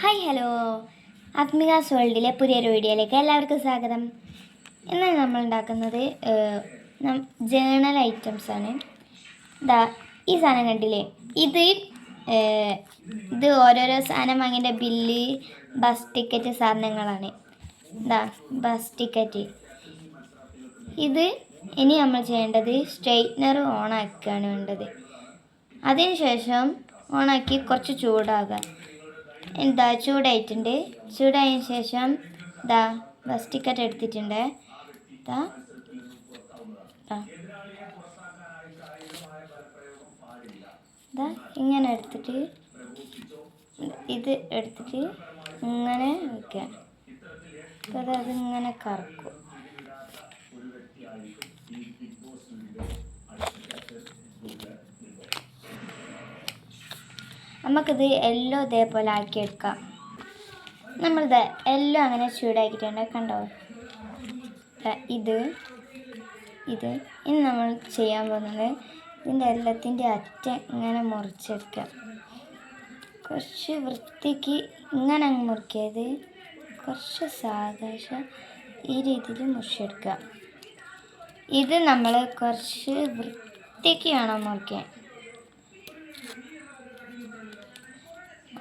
Hi hello, ആത്മികാസ് വേൾഡിലെ പുതിയൊരു വീഡിയോയിലേക്ക് എല്ലാവർക്കും സ്വാഗതം. ഇന്ന് നമ്മൾ ഉണ്ടാക്കുന്നത് ജേണൽ ഐറ്റംസാണ്. ഇതാ ഈ സാധനം കണ്ടില്ലേ, ഇത് ഓരോരോ സാധനം വാങ്ങിൻ്റെ ബില്ല്, ബസ് ടിക്കറ്റ് സാധനങ്ങളാണ്. ഇതാ ബസ് ടിക്കറ്റ്. ഇത് ഇനി നമ്മൾ ചെയ്യേണ്ടത് സ്ട്രെയിറ്റ്നർ ഓണാക്കുകയാണ് വേണ്ടത്. അതിനുശേഷം ഓണാക്കി കുറച്ച് ചൂടാകുക. ചൂടായിട്ടുണ്ട്. ചൂടായതിന് ശേഷം ബസ് ടിക്കറ്റ് എടുത്തിട്ടുണ്ട്. ഇങ്ങനെ എടുത്തിട്ട് ഇത് എടുത്തിട്ട് ഇങ്ങനെ വയ്ക്കുക. അതിങ്ങനെ കറക്കും. നമുക്കിത് എല്ലാം ഇതേപോലെ ആക്കിയെടുക്കാം. നമ്മളിത് എല്ലാം അങ്ങനെ ചൂടാക്കിയിട്ടുണ്ട്, കണ്ടോ? ഇത് ഇനി നമ്മൾ ചെയ്യാൻ പോകുന്നത് ഇതിൻ്റെ എല്ലാത്തിൻ്റെ അറ്റം ഇങ്ങനെ മുറിച്ചെടുക്കുക. കുറച്ച് വൃത്തിക്ക് ഇങ്ങനെ അങ്ങ് മുറിക്കിയത്, കുറച്ച് സാവകാശം ഈ രീതിയിൽ മുറിച്ചെടുക്കുക. ഇത് നമ്മൾ കുറച്ച് വൃത്തിക്ക് വേണം മുറിക്കാൻ.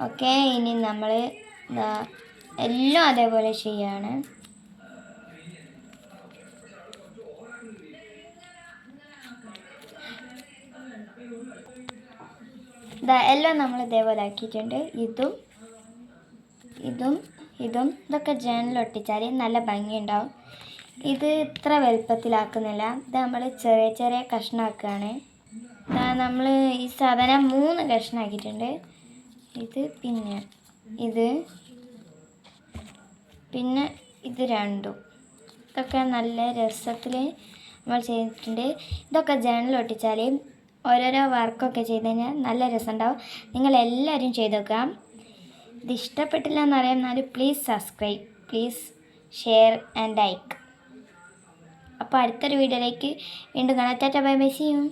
ഓക്കെ, ഇനി നമ്മൾ എല്ലാം അതേപോലെ ചെയ്യാണ്. എല്ലാം നമ്മൾ ഇതേപോലെ ആക്കിയിട്ടുണ്ട്. ഇതൊക്കെ ജനലിൽ ഒട്ടിച്ചാൽ നല്ല ഭംഗിയുണ്ടാവും. ഇത് ഇത്ര വലുപ്പത്തിലാക്കുന്നില്ല. ഇത് നമ്മൾ ചെറിയ ചെറിയ കഷ്ണമാക്കുകയാണ്. നമ്മൾ ഈ സാധനം 3 കഷ്ണമാക്കിയിട്ടുണ്ട്. പിന്നെ ഇത് രണ്ടും ഇതൊക്കെ നല്ല രസത്തിൽ നമ്മൾ ചെയ്തിട്ടുണ്ട്. ഇതൊക്കെ ജനലിൽ ഒട്ടിച്ചാൽ ഓരോരോ വർക്കൊക്കെ ചെയ്ത് കഴിഞ്ഞാൽ നല്ല രസമുണ്ടാവും. നിങ്ങളെല്ലാവരും ചെയ്ത് നോക്കാം. ഇത് ഇഷ്ടപ്പെട്ടില്ല എന്നറിയാം, എന്നാലും please subscribe, please share and like. അപ്പോൾ അടുത്തൊരു വീഡിയോയിലേക്ക് വീണ്ടും കാണാം. ടാറ്റാ, ബൈ ബൈ, സീ യു.